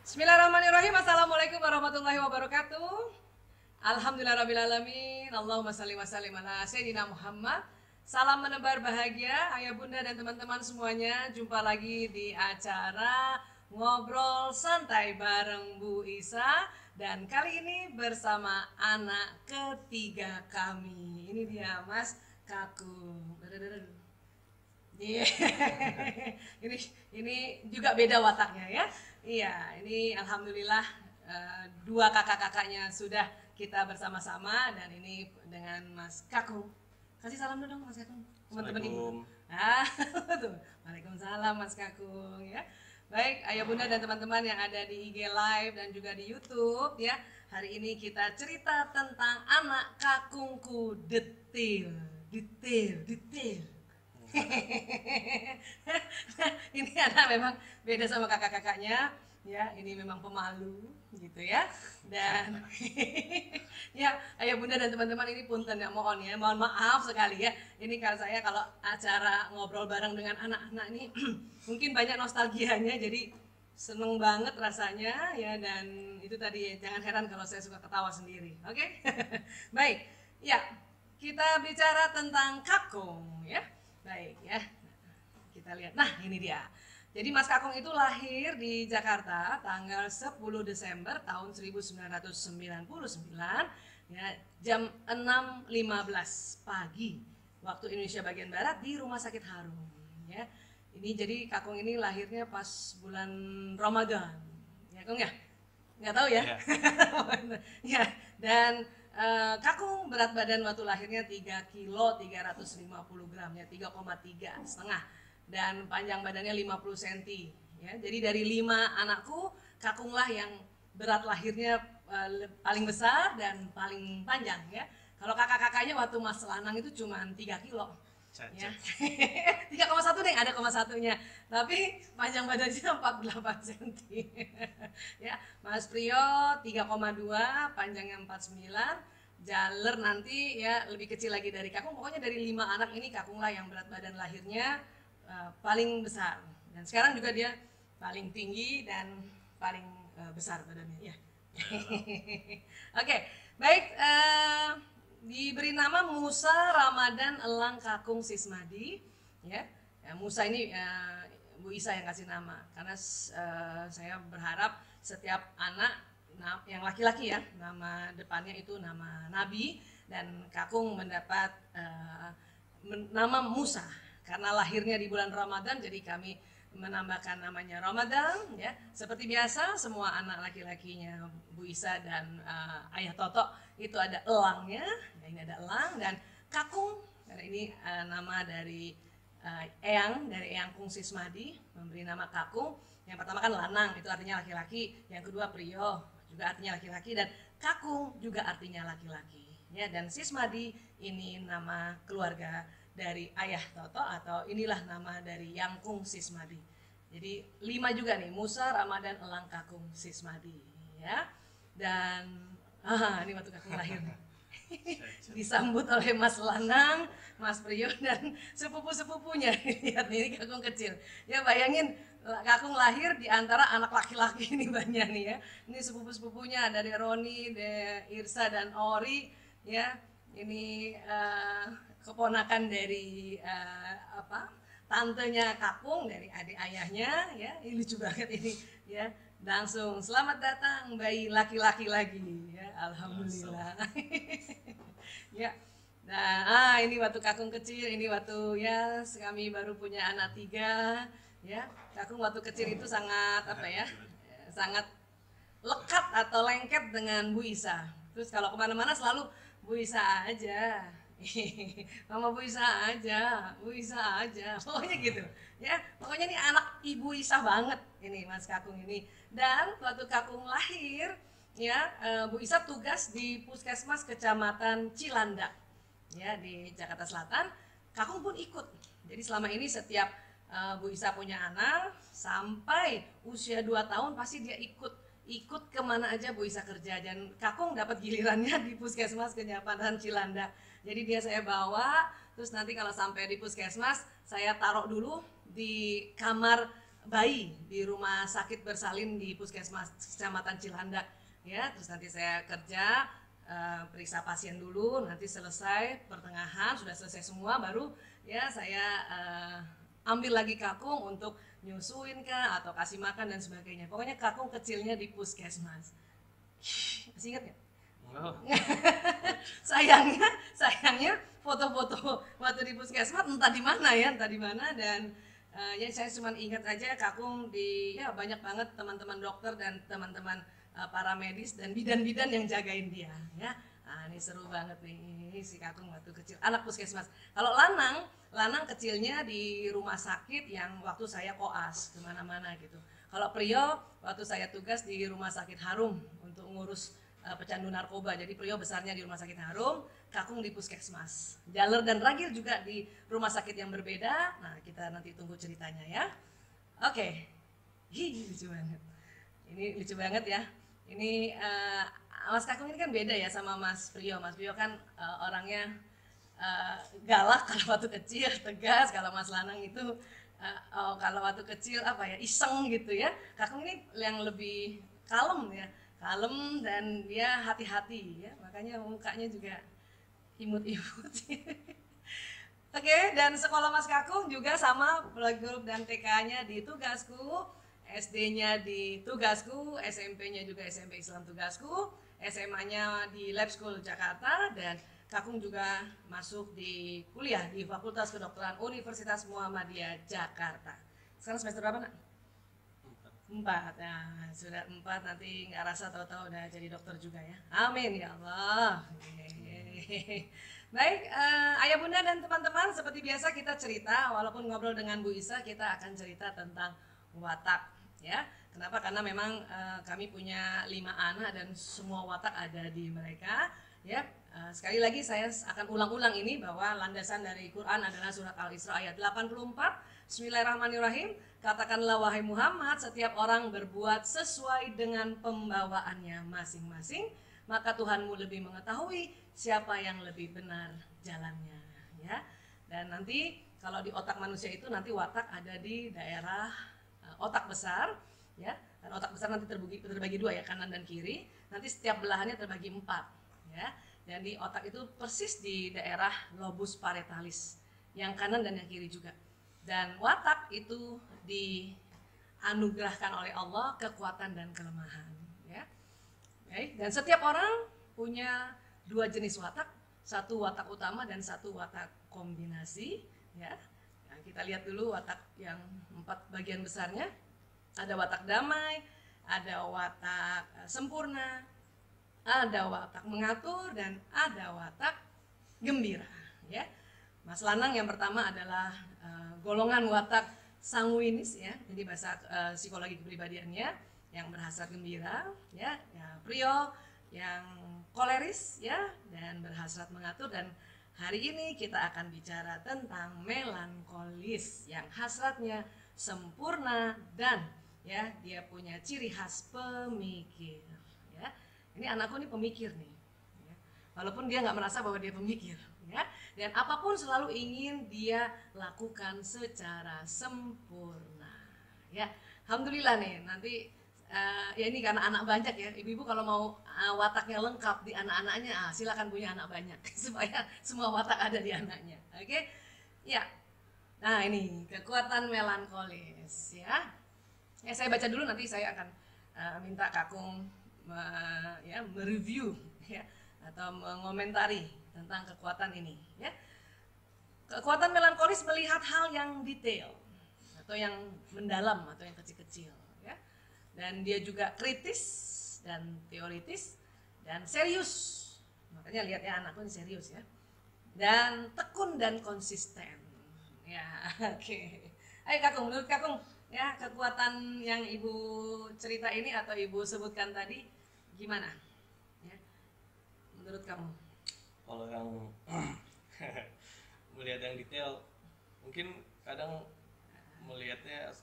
Bismillahirrahmanirrahim. Assalamualaikum warahmatullahi wabarakatuh. Alhamdulillahirrahmanirrahim. Allahumma salli wa sallim ala Sayyidina Muhammad. Salam menebar bahagia ayah bunda dan teman-teman semuanya. Jumpa lagi di acara Ngobrol Santai bareng Bu Isa. Dan kali ini bersama anak ketiga kami. Ini dia Mas Kakung. Yeah. ini juga beda wataknya ya. Iya, ini alhamdulillah dua kakak-kakaknya sudah kita bersama-sama dan ini dengan Mas Kakung. Kasih salam dulu dong Mas Kakung. Teman-teman ibu. Ah, tuh. Waalaikumsalam Mas Kakung ya. Baik, ayah bunda dan teman-teman yang ada di IG Live dan juga di YouTube ya. Hari ini kita cerita tentang anak kakungku detail. Ini anak memang beda sama kakak-kakaknya ya, ini memang pemalu gitu ya. Dan ya ayah bunda dan teman-teman ini punten ya, mohon maaf sekali ya. Ini kalau saya kalau acara ngobrol bareng dengan anak-anak ini mungkin banyak nostalgianya, jadi seneng banget rasanya ya. Dan itu tadi, jangan heran kalau saya suka ketawa sendiri. Oke? Baik ya, kita bicara tentang kakung ya. Baik ya, kita lihat. Nah ini dia. Jadi Mas Kakung itu lahir di Jakarta tanggal 10 Desember tahun 1999 ya, jam 6.15 pagi waktu Indonesia bagian Barat di Rumah Sakit Harum ya. Ini jadi Kakung ini lahirnya pas bulan Ramadan ya Kung ya? Nggak tahu ya? Ya, dan Kakung berat badan waktu lahirnya 3 kilo 350 gram ya, 3,3 setengah, dan panjang badannya 50 cm ya. Jadi dari 5 anakku, Kakunglah yang berat lahirnya paling besar dan paling panjang ya. Kalau kakak-kakaknya waktu Mas Lanang itu cuma 3 kilo ya. 3,1 deh, ada 0,1-nya, tapi panjang badannya 48 cm ya. Mas Priyo 3,2, panjangnya 49. Jaler nanti ya lebih kecil lagi dari Kakung. Pokoknya dari 5 anak ini Kakunglah yang berat badan lahirnya paling besar, dan sekarang juga dia paling tinggi dan paling besar badannya ya. Oke, baik, diberi nama Musa Ramadan Elang Kakung Sismadi ya. Musa ini Bu Isa yang kasih nama, karena saya berharap setiap anak yang laki-laki ya, nama depannya itu nama Nabi, dan Kakung mendapat nama Musa karena lahirnya di bulan Ramadan, jadi kami menambahkan namanya Ramadan ya. Seperti biasa semua anak laki-lakinya Bu Isa dan Ayah Toto itu ada elangnya ya, ini ada elang, dan Kakung karena ini nama dari dari Eyang Kung Sismadi memberi nama Kakung. Yang pertama kan lanang, itu artinya laki-laki, yang kedua Priyo juga artinya laki-laki, dan Kakung juga artinya laki-laki ya. Dan Sismadi ini nama keluarga dari Ayah Toto, atau inilah nama dari Yangkung Sismadi. Jadi 5 juga nih, Musa Ramadan Elang Kakung Sismadi ya. Dan ini waktu Kakung lahir disambut oleh Mas Lanang, Mas Priyo, dan sepupu-sepupunya. Lihat ini Kakung kecil ya, bayangin Kakung lahir di antara anak laki-laki ini banyak nih ya. Ini sepupu-sepupunya dari Roni, Irsa dan Ori ya. Ini keponakan dari tantenya Kakung, dari adik ayahnya ya. Ini lucu banget ini ya. Langsung selamat datang bayi laki-laki lagi ya, alhamdulillah. Ya. Nah, ini waktu Kakung kecil, ini waktu ya kami baru punya anak 3 ya. Kakung waktu kecil itu sangat sangat lekat atau lengket dengan Bu Isa. Terus kalau kemana-mana selalu Bu Isa aja. Mama Bu Isa aja, Bu Isa aja, pokoknya gitu ya. Pokoknya ini anak Ibu Isa banget ini Mas Kakung ini. Dan waktu Kakung lahir ya, Bu Isa tugas di Puskesmas Kecamatan Cilandak ya, di Jakarta Selatan. Kakung pun ikut. Jadi selama ini setiap Bu Isa punya anak sampai usia 2 tahun pasti dia ikut kemana aja Bu Isa kerja, dan Kakung dapat gilirannya di Puskesmas Kecamatan Cilandak. Jadi dia saya bawa, terus nanti kalau sampai di Puskesmas saya taruh dulu di kamar bayi di rumah sakit bersalin di Puskesmas Kecamatan Cilandak ya. Terus nanti saya kerja periksa pasien dulu, nanti selesai pertengahan sudah selesai semua baru ya saya ambil lagi kakung untuk nyusuin kah atau kasih makan dan sebagainya. Pokoknya kakung kecilnya di Puskesmas. Masih ingat nggak? Oh. sayangnya foto-foto waktu di Puskesmas entah di mana dan ya saya cuma ingat aja kakung di ya banyak banget teman-teman dokter dan teman-teman para medis dan bidan-bidan yang jagain dia ya. Nah, ini seru banget nih si kakung waktu kecil anak Puskesmas. Kalau Lanang kecilnya di rumah sakit yang waktu saya koas kemana-mana gitu. Kalau Prio waktu saya tugas di rumah sakit Harum untuk ngurus pecandu narkoba. Jadi Prio besarnya di rumah sakit Harum, kakung di Puskesmas. Jaler dan Ragil juga di rumah sakit yang berbeda. Nah, kita nanti tunggu ceritanya ya. Oke. Hi, lucu banget. Ini lucu banget ya. Ini Mas Kakung ini kan beda ya sama Mas Prio. Mas Prio kan orangnya galak kalau waktu kecil, tegas. Kalau Mas Lanang itu kalau waktu kecil apa ya, iseng gitu ya. Kakung ini yang lebih kalem ya. Kalem dan dia hati-hati ya, makanya mukanya juga imut-imut. Oke, dan sekolah Mas Kakung juga sama playgroup dan TK-nya di Tugasku, SD-nya di Tugasku, SMP-nya juga SMP Islam Tugasku, SMA-nya di Lab School Jakarta, dan Kakung juga masuk di kuliah di Fakultas Kedokteran Universitas Muhammadiyah Jakarta. Sekarang semester berapa, Nak? 4. Nah, sudah 4 nanti nggak rasa tahu-tahu udah jadi dokter juga ya. Amin ya Allah. Baik, ayah bunda dan teman-teman, seperti biasa kita cerita, walaupun ngobrol dengan Bu Isa, kita akan cerita tentang watak ya. Kenapa? Karena memang kami punya 5 anak dan semua watak ada di mereka ya. Sekali lagi saya akan ulang-ulang ini bahwa landasan dari Quran adalah surat Al-Isra ayat 84. Bismillahirrahmanirrahim. Katakanlah wahai Muhammad, setiap orang berbuat sesuai dengan pembawaannya masing-masing, maka Tuhanmu lebih mengetahui siapa yang lebih benar jalannya ya. Dan nanti kalau di otak manusia itu nanti watak ada di daerah otak besar ya. Dan otak besar nanti terbagi 2 ya, kanan dan kiri. Nanti setiap belahannya terbagi 4 ya. Dan di otak itu persis di daerah lobus parietalis, yang kanan dan yang kiri juga. Dan watak itu dianugerahkan oleh Allah kekuatan dan kelemahan ya. Baik, dan setiap orang punya 2 jenis watak, satu watak utama dan satu watak kombinasi ya. Nah, kita lihat dulu watak yang 4 bagian besarnya. Ada watak damai, ada watak sempurna, ada watak mengatur, dan ada watak gembira ya. Mas Lanang yang pertama adalah golongan watak sanguinis ya, jadi bahasa psikologi kepribadiannya yang berhasrat gembira ya. Prio yang koleris ya dan berhasrat mengatur, dan hari ini kita akan bicara tentang melankolis yang hasratnya sempurna dan ya dia punya ciri khas pemikir ya. Ini anakku nih pemikir nih ya. Walaupun dia nggak merasa bahwa dia pemikir ya. Dan apapun selalu ingin dia lakukan secara sempurna ya. Alhamdulillah nih, nanti ya ini karena anak banyak ya, ibu-ibu kalau mau wataknya lengkap di anak-anaknya, silakan punya anak banyak supaya semua watak ada di anaknya. Oke ya. Nah ini kekuatan melankolis ya. Ya saya baca dulu, nanti saya akan minta Kakung mereview ya, atau mengomentari tentang kekuatan ini ya. Kekuatan melankolis melihat hal yang detail atau yang mendalam atau yang kecil-kecil ya. Dan dia juga kritis dan teoritis dan serius. Makanya lihat ya, anakku ini serius ya. Dan tekun dan konsisten. Ya, oke. Ayo Kakung, menurut Kakung ya, kekuatan yang Ibu cerita ini atau Ibu sebutkan tadi gimana? Ya. Menurut kamu? Kalau yang melihat yang detail, mungkin kadang melihatnya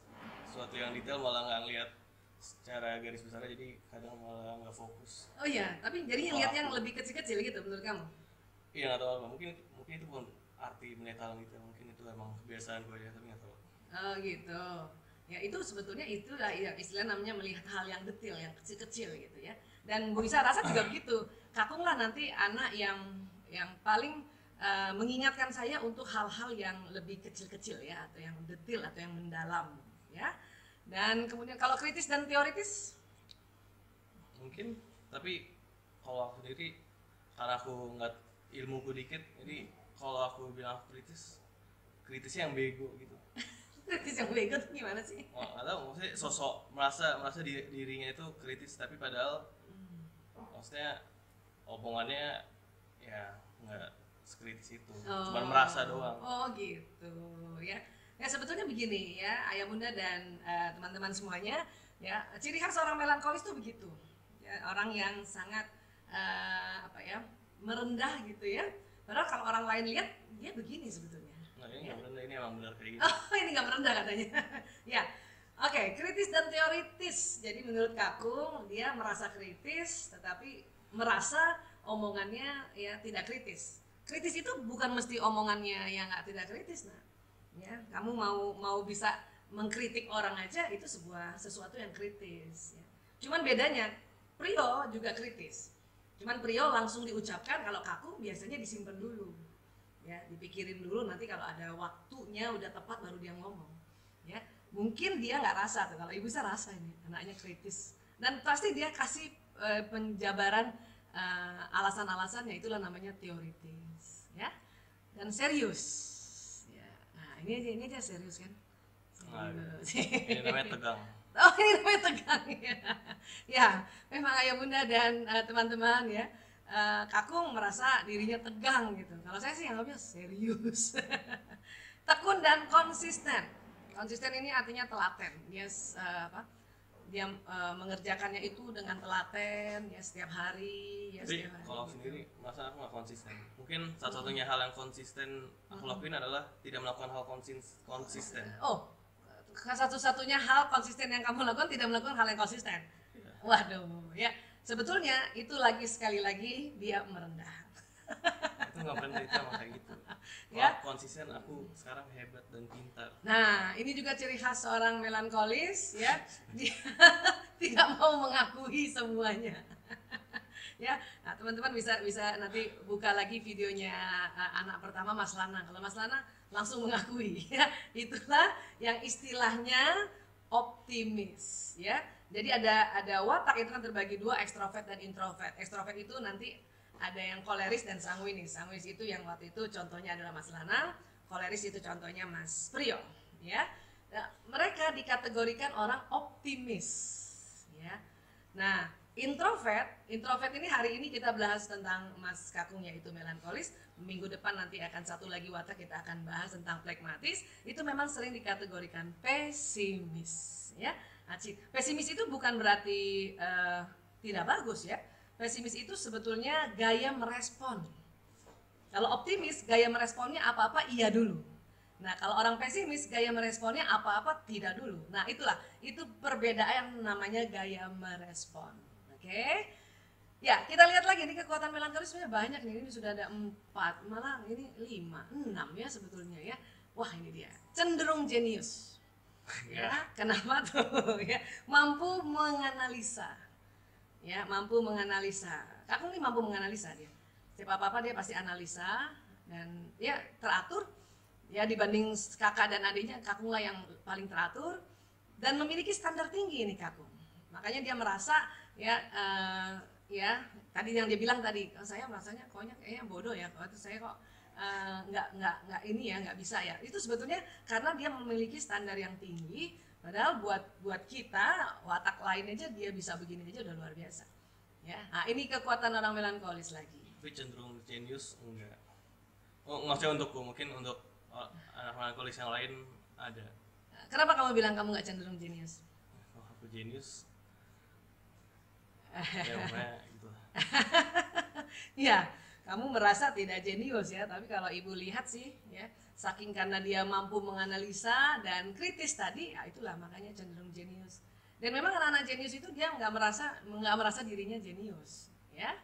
sesuatu yang detail malah nggak ngelihat secara garis besar, jadi kadang malah nggak fokus. Oh iya, tapi jadinya lihat yang lebih kecil-kecil gitu menurut kamu? Iya, nggak tahu apa, mungkin itu bukan arti melihat hal detail, mungkin itu emang kebiasaan gue ya, tapi nggak tahu. Oh gitu. Ya itu sebetulnya itulah yang istilah namanya melihat hal yang detail, yang kecil-kecil gitu ya. Dan Bu Isa rasa juga begitu. Kakung lah nanti anak yang paling mengingatkan saya untuk hal-hal yang lebih kecil-kecil ya, atau yang detail atau yang mendalam ya. Dan kemudian kalau kritis dan teoritis mungkin, tapi kalau aku sendiri karena aku nggak ilmuku dikit, jadi kalau aku bilang aku kritisnya yang bego gitu. kritis yang bego tuh gimana sih? Nggak tahu, maksudnya sosok merasa dirinya itu kritis, tapi padahal maksudnya omongannya ya nggak sekritis itu, cuma merasa doang. Oh gitu ya. Ya sebetulnya begini ya, ayah bunda dan teman-teman semuanya ya, ciri khas orang melankolis tuh begitu. Ya, orang yang sangat merendah gitu ya. Padahal kalau orang lain lihat dia begini sebetulnya. Nah ini nggak merendah, ini emang benar kayak gitu. Oh ini nggak merendah katanya. Ya, oke, kritis dan teoritis. Jadi menurut Kakung dia merasa kritis, tetapi merasa omongannya ya tidak kritis. Kritis itu bukan mesti omongannya yang tidak kritis, nah. Ya, kamu mau bisa mengkritik orang aja itu sesuatu yang kritis. Ya. Cuman bedanya Prio juga kritis. Cuman Prio langsung diucapkan, kalau Kakung biasanya disimpan dulu. Ya, dipikirin dulu, nanti kalau ada waktunya udah tepat baru dia ngomong. Ya, mungkin dia nggak rasa tuh, kalau ibu saya rasa ini anaknya kritis. Dan pasti dia kasih penjabaran alasan-alasannya, itulah namanya teoritis. Ya, dan serius. Ya, nah ini aja serius kan? Serius. Ini namanya tegang. Oh ini namanya tegang ya. Ya, memang ayah bunda dan teman-teman ya, Kakung merasa dirinya tegang gitu. Kalau saya sih anggapnya serius. Tekun dan konsisten. Konsisten ini artinya telaten. Dia mengerjakannya itu dengan telaten ya, setiap hari ya. Tapi kalau aku sendiri masa aku nggak konsisten. Mungkin satu-satunya hal yang konsisten aku lakuin adalah tidak melakukan hal konsisten. Oh, satu-satunya hal konsisten yang kamu lakukan tidak melakukan hal yang konsisten. Ya. Waduh, ya sebetulnya itu sekali lagi dia merendah. Itu nggak merendah, itu emang kayak gitu. Ya. Konsisten aku sekarang hebat dan pintar. Nah, ini juga ciri khas seorang melankolis ya. Dia tidak mau mengakui semuanya. Ya, nah, teman-teman bisa nanti buka lagi videonya anak pertama Mas Lana. Kalau Mas Lana langsung mengakui ya, itulah yang istilahnya optimis ya. Jadi ada watak itu kan terbagi dua, ekstrovert dan introvert. Ekstrovert itu nanti ada yang koleris dan sanguinis. Sanguinis itu yang waktu itu contohnya adalah Mas Lana, koleris itu contohnya Mas Prio ya. Nah, mereka dikategorikan orang optimis ya. Nah, introvert ini hari ini kita bahas tentang Mas Kakung yaitu melankolis. Minggu depan nanti akan satu lagi watak, kita akan bahas tentang phlegmatis. Itu memang sering dikategorikan pesimis ya. Pesimis itu bukan berarti tidak bagus ya. Pesimis itu sebetulnya gaya merespon. Kalau optimis gaya meresponnya apa-apa iya dulu. Nah, kalau orang pesimis gaya meresponnya apa-apa tidak dulu. Nah, itu perbedaan namanya gaya merespon. Oke. Ya, kita lihat lagi ini kekuatan melankolis sebenarnya banyak nih. Ini sudah ada 4, malah ini 5, 6 ya sebetulnya ya. Wah, ini dia. Cenderung jenius. Ya, kenapa tuh ya? Mampu menganalisa. Ya, mampu menganalisa. Kakung ini mampu menganalisa dia. Setiap apa-apa dia pasti analisa dan ya teratur. Ya dibanding kakak dan adiknya, Kakung lah yang paling teratur dan memiliki standar tinggi ini Kakung. Makanya dia merasa ya tadi yang dia bilang tadi, saya merasanya kayaknya bodoh ya, waktu saya kok nggak ini ya, nggak bisa ya. Itu sebetulnya karena dia memiliki standar yang tinggi, padahal buat kita watak lain aja dia bisa begini aja udah luar biasa. Ya, nah ini kekuatan orang melankolis lagi. Tapi cenderung jenius enggak. Oh, maksudnya untukku, mungkin untuk anak melankolis yang lain ada. Kenapa kamu bilang kamu nggak cenderung jenius? Oh, aku jenius. Ya pokoknya gitu. Ya, kamu merasa tidak jenius ya, tapi kalau ibu lihat sih ya, saking karena dia mampu menganalisa dan kritis tadi, ya itulah makanya cenderung jenius. Dan memang anak-anak jenius itu dia nggak merasa dirinya jenius, ya.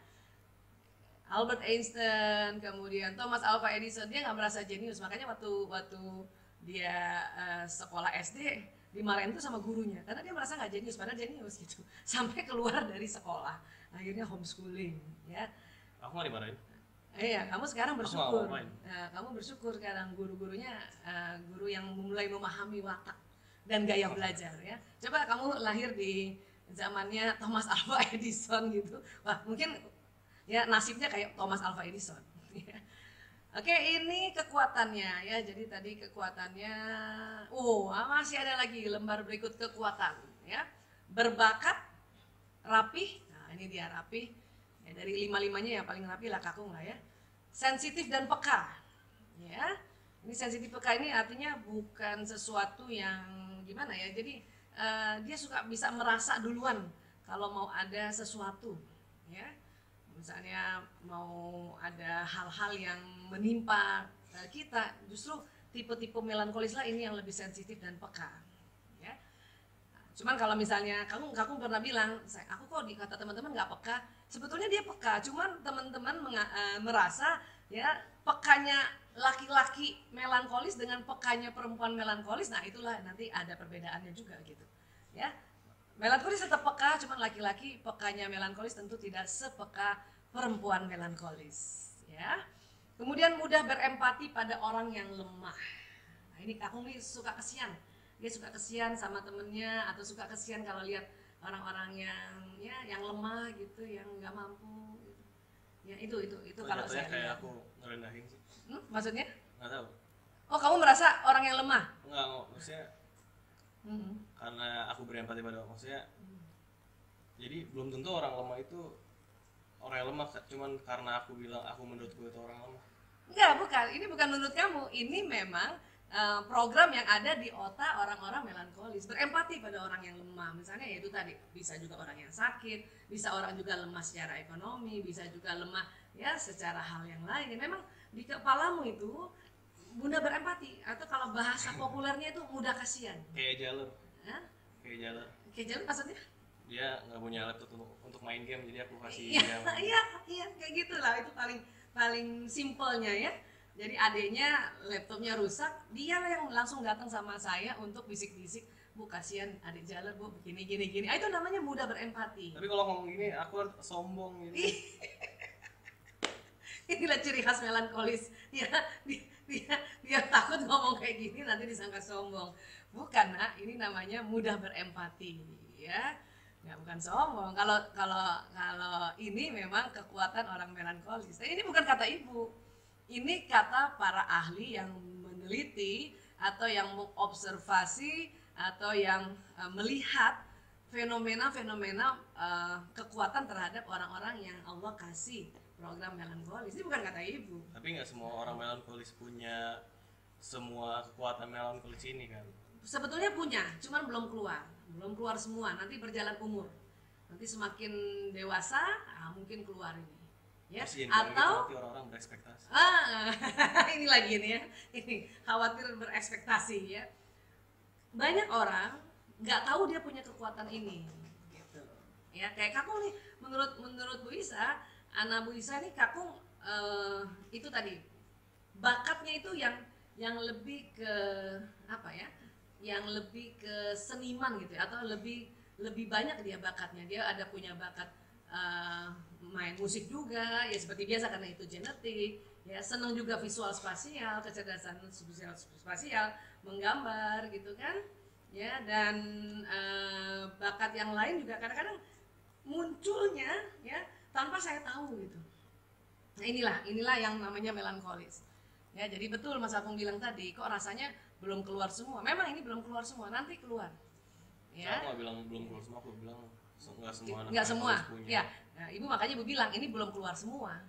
Albert Einstein, kemudian Thomas Alva Edison, dia nggak merasa jenius. Makanya waktu dia sekolah SD, dimarahin tuh sama gurunya karena dia merasa nggak jenius, padahal jenius gitu. Sampai keluar dari sekolah, akhirnya homeschooling ya. Aku nggak dimarahin. Iya, kamu sekarang Aku bersyukur. nggak main. Kamu bersyukur sekarang guru-gurunya guru yang mulai memahami watak dan gaya belajar ya. Coba kamu lahir di zamannya Thomas Alva Edison gitu, wah mungkin ya nasibnya kayak Thomas Alva Edison. Oke, ini kekuatannya ya. Jadi tadi kekuatannya, masih ada lagi lembar berikut kekuatan ya. Berbakat, rapih. Nah, ini dia rapih. Ya, dari lima-limanya yang paling rapih lah Kakung lah ya. Sensitif dan peka. Ya. Ini sensitif peka ini artinya bukan sesuatu yang gimana ya. Jadi dia suka bisa merasa duluan kalau mau ada sesuatu ya. Misalnya mau ada hal-hal yang menimpa kita, justru tipe-tipe melankolis lah ini yang lebih sensitif dan peka ya. Cuman kalau misalnya kamu pernah bilang, aku kok dikata teman-teman nggak peka, sebetulnya dia peka, cuman teman-teman merasa ya pekanya laki-laki melankolis dengan pekanya perempuan melankolis, nah itulah nanti ada perbedaannya juga gitu ya. Melankolis tetap peka, cuman laki-laki pekanya melankolis tentu tidak sepeka perempuan melankolis ya. Kemudian mudah berempati pada orang yang lemah. Nah, ini Kakung nih suka kesian. Dia suka kesian sama temennya atau suka kesian kalau lihat orang-orang yang lemah gitu, yang nggak mampu gitu. Ya itu kalau saya kayak lihat. aku ngerendahin sih. Maksudnya? Nggak tahu. Oh, kamu merasa orang yang lemah? Nggak, maksudnya karena aku berempati pada maksudnya. Jadi belum tentu orang lemah itu orang yang lemah, cuman karena aku bilang aku menurutku itu orang lemah. Enggak, bukan. Ini bukan menurut kamu. Ini memang program yang ada di otak orang-orang melankolis, berempati pada orang yang lemah. Misalnya ya itu tadi, bisa juga orang yang sakit, bisa orang juga lemah secara ekonomi, bisa juga lemah ya secara hal yang lain. Memang di kepalamu itu mudah berempati, atau kalau bahasa populernya itu mudah kasihan. Kayak jalur. Hah? Kayak jalur. Kayak jalur maksudnya? Dia nggak punya laptop untuk main game, jadi aku kasih dia. Iya, kayak gitulah, itu paling simpelnya ya. Jadi adiknya laptopnya rusak, dia yang langsung datang sama saya untuk bisik-bisik, Bu kasihan adik Jaler, Bu begini. Itu namanya mudah berempati. Tapi kalau ngomong gini aku sombong gitu. Inilah ciri khas melankolis. Dia takut ngomong kayak gini nanti disangka sombong. Bukan, Nak, ini namanya mudah berempati ya. Ya bukan sombong. Kalau ini memang kekuatan orang melankolis. Ini bukan kata Ibu. Ini kata para ahli yang meneliti atau yang mengobservasi atau yang melihat fenomena-fenomena kekuatan terhadap orang-orang yang Allah kasih program melankolis. Ini bukan kata Ibu. Tapi nggak semua orang melankolis punya semua kekuatan melankolis ini kan. Sebetulnya punya, cuman belum keluar semua. Nanti berjalan umur, nanti semakin dewasa, mungkin keluar ini. Ya, atau gitu, orang-orang berekspektasi. Ini lagi nih ya, ini khawatir berekspektasi ya. Banyak orang nggak tahu dia punya kekuatan ini, gitu. Ya kayak Kakung nih, menurut Bu Isa, anak Bu Isa nih Kakung itu tadi bakatnya itu yang lebih ke apa ya? Yang lebih ke seniman gitu ya, atau lebih banyak dia bakatnya. Dia ada punya bakat main musik juga ya seperti biasa karena itu genetik ya, senang juga visual spasial, kecerdasan visual spasial, menggambar gitu kan ya, dan bakat yang lain juga kadang-kadang munculnya ya tanpa saya tahu gitu. Nah inilah yang namanya melankolis ya. Jadi betul Mas Agung bilang tadi, kok rasanya belum keluar semua. Memang ini belum keluar semua, nanti keluar ya. Aku nggak bilang belum keluar semua, aku bilang nggak semua ya. Nah, Ibu makanya Ibu bilang ini belum keluar semua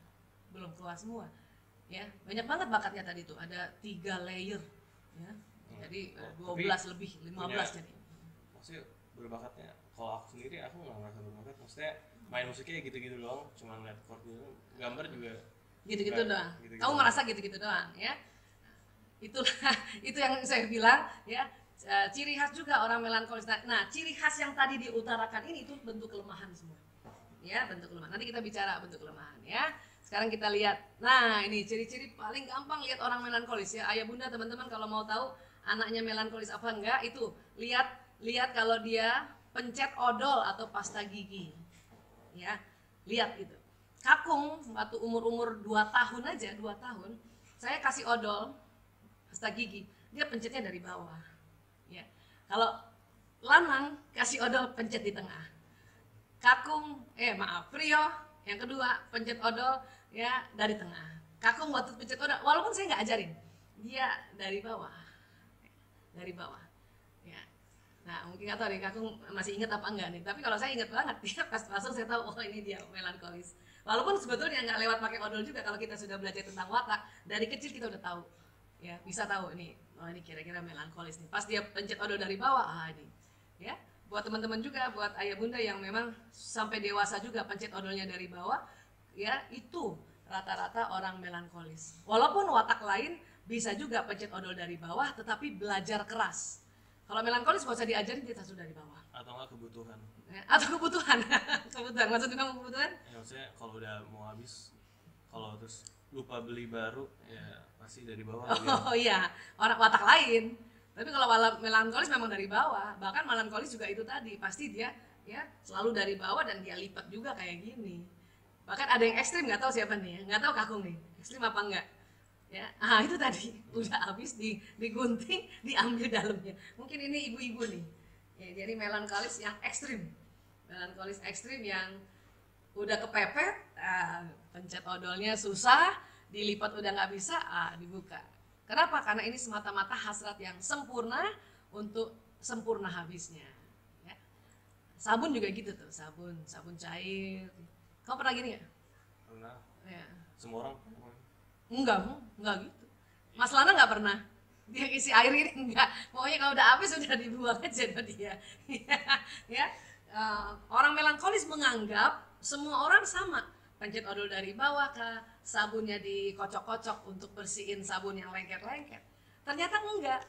ya. Banyak banget bakatnya tadi tuh, ada 3 layer ya. Jadi 12 lebih 15 jadi. Maksudnya berbakatnya, kalau aku sendiri aku nggak merasa berbakat. Maksudnya main musiknya gitu-gitu doang, cuma lihat chord gitu, gambar juga gitu-gitu doang. Kamu merasa gitu-gitu doang ya. Itulah itu yang saya bilang ya. Ciri khas juga orang melankolis. Nah, ciri khas yang tadi diutarakan ini itu bentuk kelemahan semua. Ya, bentuk kelemahan. Nanti kita bicara bentuk kelemahan ya. Sekarang kita lihat. Nah, ini ciri-ciri paling gampang lihat orang melankolis ya. Ayah Bunda, teman-teman kalau mau tahu anaknya melankolis apa enggak, itu lihat kalau dia pencet odol atau pasta gigi, ya lihat gitu. Kakung waktu umur 2 tahun aja, 2 tahun saya kasih odol pasta gigi, dia pencetnya dari bawah, ya. Kalau Lanang kasih odol pencet di tengah. Kakung Prio yang kedua pencet odol ya dari tengah. Kakung waktu pencet odol, walaupun saya nggak ajarin, dia dari bawah, ya. Nah mungkin nggak tahu nih Kakung masih ingat apa enggak nih, tapi kalau saya ingat banget, dia pas langsung saya tahu, oh ini dia melankolis. Walaupun sebetulnya nggak lewat pakai odol juga, kalau kita sudah belajar tentang watak dari kecil kita udah tahu, ya bisa tahu nih, oh ini kira-kira melankolis nih. Pas dia pencet odol dari bawah, ini, ya. Buat teman-teman juga, buat ayah bunda yang memang sampai dewasa juga pencet odolnya dari bawah, ya itu rata-rata orang melankolis. Walaupun watak lain bisa juga pencet odol dari bawah, tetapi belajar keras. Kalau melankolis nggak usah diajarin, kita sudah dari bawah. Atau enggak kebutuhan. Atau kebutuhan, kebutuhan. Maksudnya kamu kebutuhan? Ya, maksudnya kalau udah mau habis, kalau terus lupa beli baru, ya pasti dari bawah. Oh iya, orang watak lain. Tapi kalau melankolis memang dari bawah. Bahkan melankolis juga itu tadi, pasti dia ya selalu dari bawah dan dia lipat juga kayak gini. Bahkan ada yang ekstrim, nggak tahu siapa nih, nggak tahu Kakung nih, ekstrim apa enggak? Ya, itu tadi udah habis digunting, diambil dalamnya. Mungkin ini ibu-ibu nih. Ya, jadi melankolis yang ekstrim, melankolis ekstrim yang udah kepepet, pencet odolnya susah, dilipat udah nggak bisa, dibuka. Kenapa? Karena ini semata-mata hasrat yang sempurna untuk sempurna habisnya. Ya. Sabun juga gitu tuh, sabun cair. Kamu pernah gini nggak? Pernah. Ya. Semua orang? Enggak gitu. Mas Lana nggak pernah. Dia isi air ini enggak. Pokoknya kalau udah habis sudah dibuang aja sama dia. Ya. Orang melankolis menganggap semua orang sama. Pencet odol dari bawah kah, sabunnya dikocok-kocok untuk bersihin sabun yang lengket-lengket. Ternyata enggak.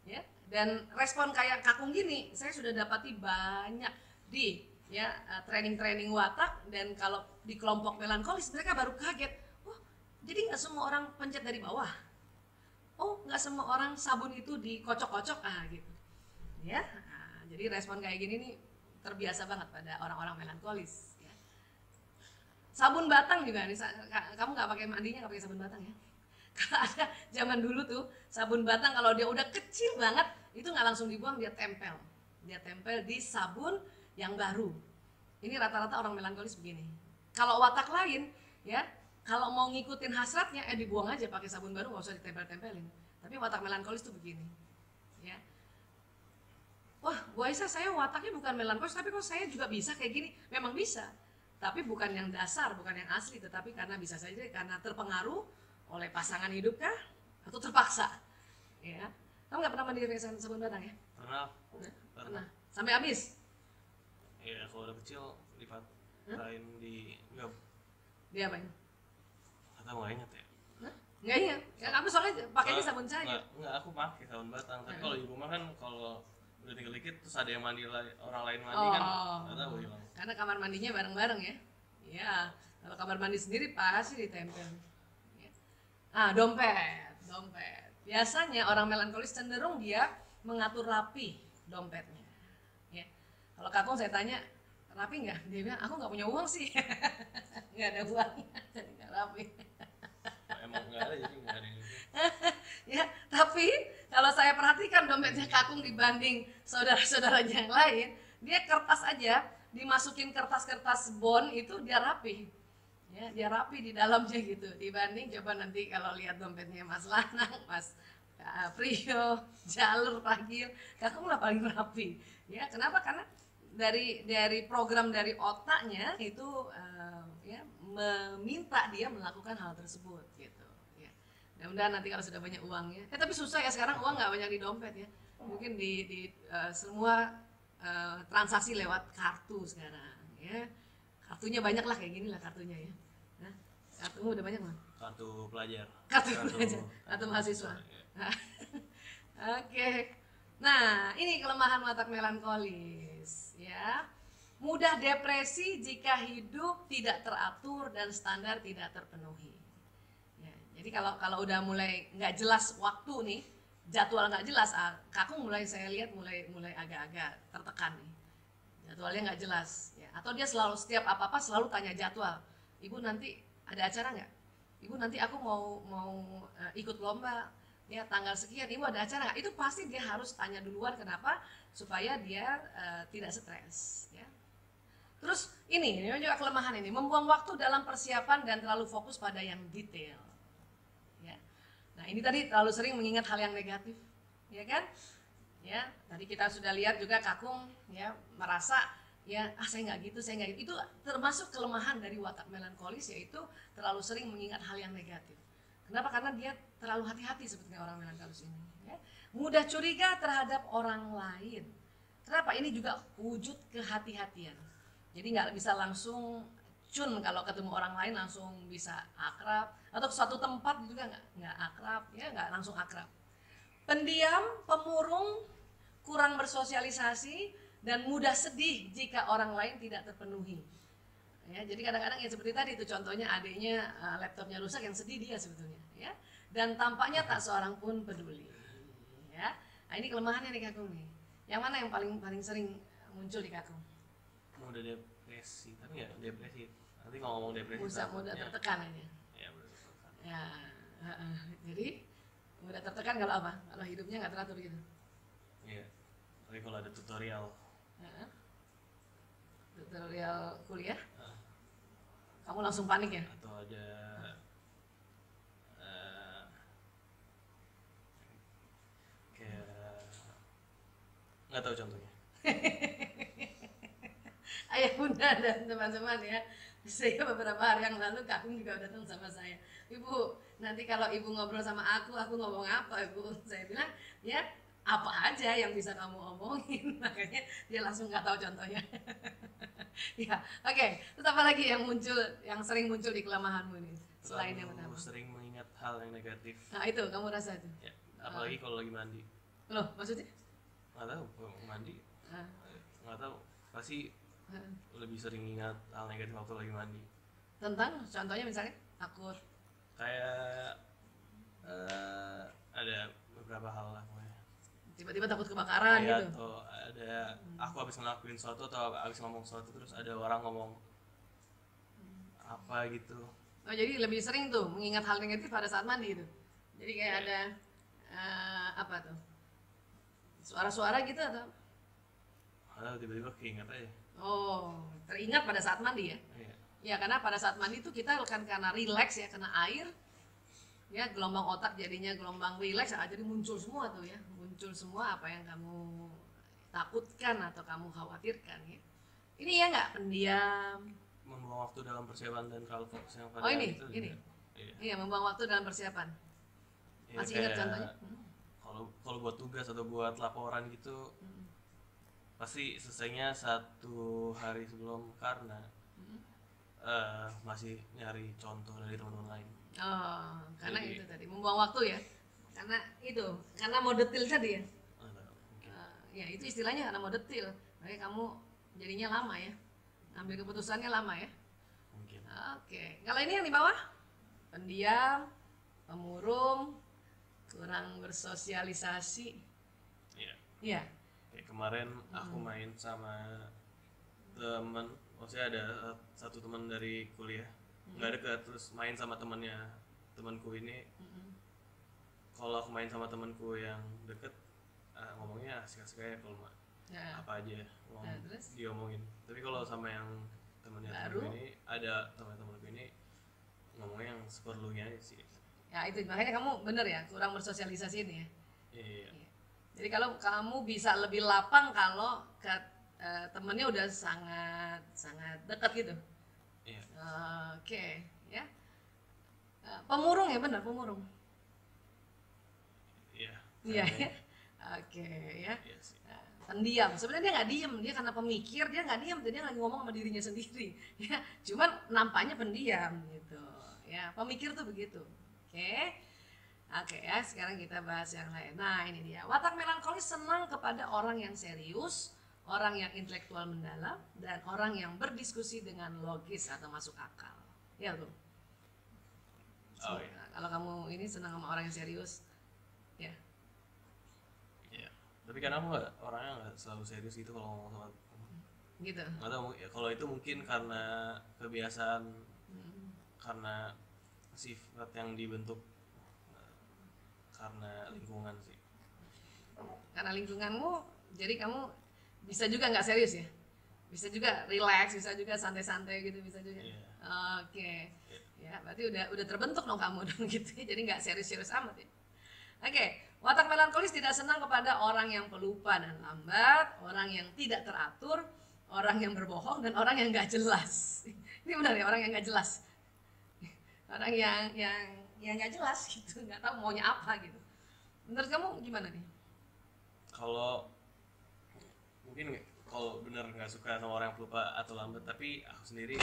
Ya, dan respon kayak Kakung gini, saya sudah dapati banyak di training-training watak, dan kalau di kelompok melankolis mereka baru kaget. Oh, jadi nggak semua orang pencet dari bawah. Oh, nggak semua orang sabun itu dikocok-kocok gitu. Ya, jadi respon kayak gini nih terbiasa banget pada orang-orang melankolis. Sabun batang juga nih, kamu nggak pakai mandinya, nggak pakai sabun batang ya? Kalau ada zaman dulu tuh sabun batang, kalau dia udah kecil banget itu nggak langsung dibuang, dia tempel di sabun yang baru. Ini rata-rata orang melankolis begini. Kalau watak lain ya, kalau mau ngikutin hasratnya dibuang aja pakai sabun baru, nggak usah ditempel-tempelin. Tapi watak melankolis tuh begini, ya. Wah, Bu Aisyah, saya wataknya bukan melankolis, tapi kok saya juga bisa kayak gini? Memang bisa. Tapi bukan yang dasar, bukan yang asli, tetapi karena bisa saja karena terpengaruh oleh pasangan hidup kah, atau terpaksa. Ya, kamu nggak pernah mandi pakai sabun batang ya? Pernah. Sampai habis? Ya kalau udah kecil dipatahin di nggak. Dia apain? Kata nggak inget ya? Nggak ingat. Ya kamu soalnya pakainya sabun cair. Nggak, aku pakai sabun batang. Tapi kalau di rumah kan kalau udah tinggal dikit terus ada yang mandi orang lain mandi kan nggak tahu hilang. Karena kamar mandinya bareng-bareng ya. Ya, kalau kamar mandi sendiri pasti ditempel. Ya. Dompet. Biasanya orang melankolis cenderung dia mengatur rapi dompetnya. Ya. Kalau Kakung saya tanya, rapi nggak? Dia bilang, aku nggak punya uang sih. Nggak ada uangnya, jadi nggak rapi. Emang nggak ada, jadi nggak ada. Ya, tapi kalau saya perhatikan dompetnya Kakung dibanding saudara-saudaranya yang lain, dia kertas aja, dimasukin kertas-kertas bond itu dia rapi. Ya, dia rapi di dalamnya gitu. Dibanding coba nanti kalau lihat dompetnya Mas Lanang, Mas Prio, Jalur, Ragil, Kakung lah paling rapi. Ya, kenapa? Karena dari program dari otaknya itu meminta dia melakukan hal tersebut gitu. Mudah-mudahan nanti kalau sudah banyak uangnya. Tapi susah ya sekarang, uang nggak banyak di dompet ya. Mungkin di semua transaksi lewat kartu sekarang ya. Kartunya banyak lah, kayak gini lah kartunya ya. Nah, kartumu udah banyak mah? Kartu pelajar. Kartu mahasiswa. Oke. Nah, ini kelemahan watak melankolis ya. Mudah depresi jika hidup tidak teratur dan standar tidak terpenuhi. Jadi kalau udah mulai nggak jelas waktu nih, jadwal nggak jelas, Kakung saya lihat mulai agak-agak tertekan nih. Jadwalnya nggak jelas, ya. Atau dia selalu setiap apa-apa selalu tanya jadwal. Ibu nanti ada acara nggak? Ibu nanti aku mau ikut lomba, ya tanggal sekian. Ibu ada acara nggak? Itu pasti dia harus tanya duluan. Kenapa? Supaya dia tidak stres, ya. Terus ini juga kelemahan ini, membuang waktu dalam persiapan dan terlalu fokus pada yang detail. Ya. Nah ini tadi terlalu sering mengingat hal yang negatif, ya kan? Ya, tadi kita sudah lihat juga Kakung ya merasa ya saya nggak gitu, saya nggak gitu. Itu termasuk kelemahan dari watak melankolis, yaitu terlalu sering mengingat hal yang negatif. Kenapa? Karena dia terlalu hati-hati seperti orang melankolis ini. Ya. Mudah curiga terhadap orang lain. Kenapa? Ini juga wujud kehati-hatian. Jadi nggak bisa langsung cun kalau ketemu orang lain langsung bisa akrab, atau ke suatu tempat juga nggak akrab, ya nggak langsung akrab. Pendiam, pemurung, kurang bersosialisasi, dan mudah sedih jika orang lain tidak terpenuhi. Ya, jadi kadang-kadang ya seperti tadi itu contohnya adiknya laptopnya rusak, yang sedih dia sebetulnya. Ya, dan tampaknya tak seorang pun peduli. Ya, nah, ini kelemahannya nih Kakung nih. Yang mana yang paling sering muncul di Kakung? Mudah depresi, tapi nggak depresi. Nanti kalau ngomong depresi Mudah tertekan aja. Ya, mudah tertekan. Ya, jadi mudah tertekan kalau apa? Kalau hidupnya nggak teratur gitu. Iya. Tapi kalau ada tutorial. Tutorial kuliah, kamu langsung panik ya? Atau ada kayak nggak tahu contohnya. Ayah bunda dan teman-teman ya, saya beberapa hari yang lalu Kakung juga datang sama saya. Ibu, nanti kalau ibu ngobrol sama aku ngomong apa ibu? Saya bilang ya apa aja yang bisa kamu omongin. Makanya dia langsung nggak tahu contohnya. Ya, oke. Terus apa lagi yang sering muncul di kelemahanmu ini selain yang pertama? Sering mengingat hal yang negatif. Nah itu kamu rasa tuh? Ya, apalagi kalau lagi mandi. Loh maksudnya? Nggak tahu, kalau mandi. Nggak tahu, pasti lebih sering ingat hal negatif waktu lagi mandi. Tentang contohnya misalnya takut kayak ada beberapa hal lah pokoknya. Tiba-tiba takut kebakaran gitu. Atau ada aku habis ngelakuin sesuatu atau habis ngomong sesuatu terus ada orang ngomong apa gitu. Oh jadi lebih sering tuh mengingat hal negatif pada saat mandi itu. Jadi kayak ada apa tuh? Suara-suara gitu atau? Tiba-tiba keinget aja. Oh, teringat pada saat mandi ya? Iya. Ya karena pada saat mandi itu kita kan karena relax ya, kena air, ya gelombang otak jadinya gelombang relax, jadi muncul semua tuh ya, muncul semua apa yang kamu takutkan atau kamu khawatirkan ya. Ini ya nggak pendiam. Membuang waktu dalam persiapan dan terlalu fokus yang pada Oh ini, itu. ini. Iya. Iya membuang waktu dalam persiapan. Ya, Masih ingat contohnya? Kalau buat tugas atau buat laporan gitu, pasti selesainya 1 hari sebelum karena masih nyari contoh dari teman-teman lain. Oh, karena jadi, itu tadi membuang waktu ya. Karena mau detil tadi ya. Ya itu istilahnya karena mau detil. Makanya kamu jadinya lama ya. Ambil keputusannya lama ya. Mungkin. Oke. Kalau ini yang di bawah? Pendiam, pemurung, kurang bersosialisasi. Iya. Iya. Kayak kemarin aku main sama temen, maksudnya ada satu teman dari kuliah, nggak dekat, terus main sama temanku ini. Kalau aku main sama temanku yang deket, ngomongnya asik-asik aja, kalau apa aja diomongin. Tapi kalau sama yang temanku ini, ada teman-temanku ini ngomongnya yang seperlunya aja sih. Ya itu makanya kamu bener ya, kurang bersosialisasi ini ya. Iya. Jadi kalau kamu bisa lebih lapang kalau temennya udah sangat dekat gitu. Iya. Oke, ya. Pemurung ya benar, pemurung. Iya. Iya. Oke, ya. Iya sih. Pendiam. Sebenarnya dia nggak diem, dia karena pemikir, dia nggak diem, dia lagi ngomong sama dirinya sendiri. Ya, cuman nampaknya pendiam gitu. Ya, pemikir tuh begitu. Oke ya, sekarang kita bahas yang lain. Nah ini dia, watak melankolis senang kepada orang yang serius, orang yang intelektual mendalam, dan orang yang berdiskusi dengan logis atau masuk akal. Ya tuh. Oh, iya. Kalau kamu ini senang sama orang yang serius, ya. Tapi kan aku orangnya nggak selalu serius gitu kalau ngomong sama temen. Gitu. Atau ya, kalau itu mungkin karena kebiasaan, karena sifat yang dibentuk karena lingkungan sih. Karena lingkunganmu, jadi kamu bisa juga nggak serius ya? Bisa juga relax, bisa juga santai-santai gitu, bisa juga. Iya. Oke. Ya, berarti udah terbentuk dong kamu dong gitu ya. Jadi nggak serius-serius amat ya. Oke, watak melankolis tidak senang kepada orang yang pelupa dan lambat, orang yang tidak teratur, orang yang berbohong, dan orang yang nggak jelas. Ini benar ya, orang yang nggak jelas. Orang yang nggak jelas gitu, nggak tahu maunya apa gitu. Menurut kamu gimana nih? Kalau mungkin kalau benar nggak suka sama orang yang pelupa atau lambat, tapi aku sendiri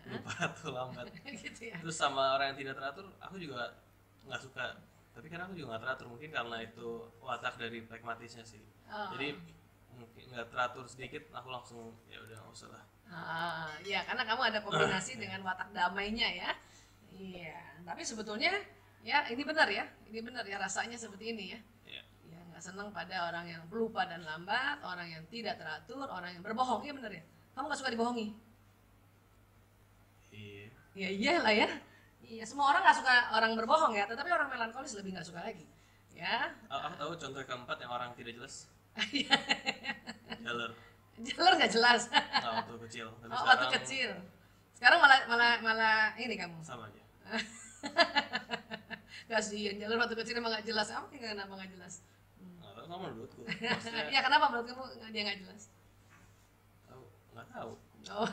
pelupa atau lambat. Gitu ya. Terus sama orang yang tidak teratur, aku juga nggak suka. Tapi karena aku juga nggak teratur, mungkin karena itu watak dari pragmatisnya sih. Oh. Jadi mungkin nggak teratur sedikit, aku langsung ya udah nggak usah lah. Ya karena kamu ada kombinasi dengan watak damainya ya. Iya, tapi sebetulnya ya ini benar ya, rasanya seperti ini ya. Iya. Ya nggak senang pada orang yang pelupa dan lambat, orang yang tidak teratur, orang yang berbohong. Iya benar ya. Kamu nggak suka dibohongi? Iya. Ya iyalah ya. Iya, semua orang nggak suka orang berbohong ya, tetapi orang melankolis lebih nggak suka lagi. Ya. Aku tahu contoh keempat yang orang tidak jelas. Jaler. Jalan nggak jelas. Nah, waktu kecil. Tapi Oh, sekarang waktu kecil. Sekarang malah ini kamu. sama aja. Kasihan, jalur waktu kecil emang nggak jelas. Apa kenapa nggak jelas? Nggak tahu sama menurutku. Maksudnya Ya kenapa menurut kamu dia nggak jelas? aku nggak tahu. Oh.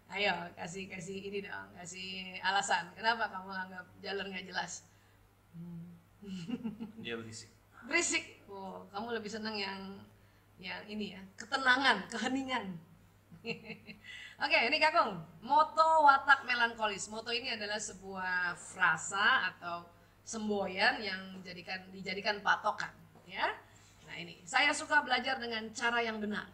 Ayo kasih ini dong, kasih alasan kenapa kamu anggap jalur nggak jelas. Dia berisik. Berisik. Oh, kamu lebih senang yang ini ya, ketenangan, keheningan. Oke, ini Kakung, moto watak melankolis. Moto ini adalah sebuah frasa atau semboyan yang dijadikan patokan, ya. Nah, ini, saya suka belajar dengan cara yang benar.